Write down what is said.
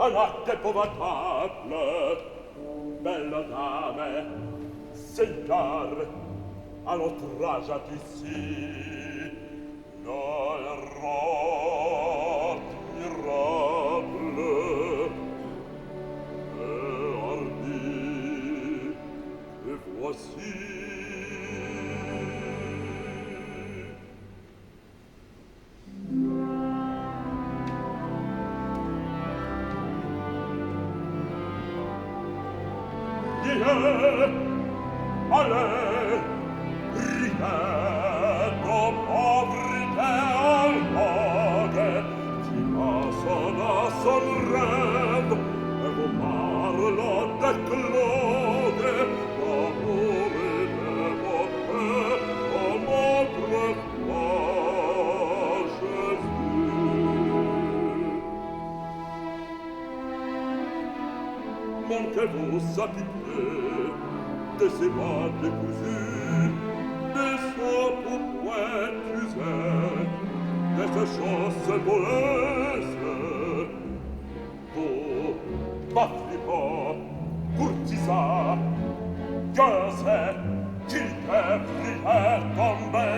un acte épouvantable. Belle dame, c'est gare à l'outrage d'ici. L'erreur admirable et hardi, et voici. Allez, ripeto, povrité allogue, qui passe dans son rêve, et vous parle de Claude, d'amour et de beauté, comme autrefois Jésus. Manquez-vous s'appliquer de ces bas décousus, de soins pour poètes usés, de ces choses molestes. Vous, Mafflipo, courtisan, que c'est qui devriez tomber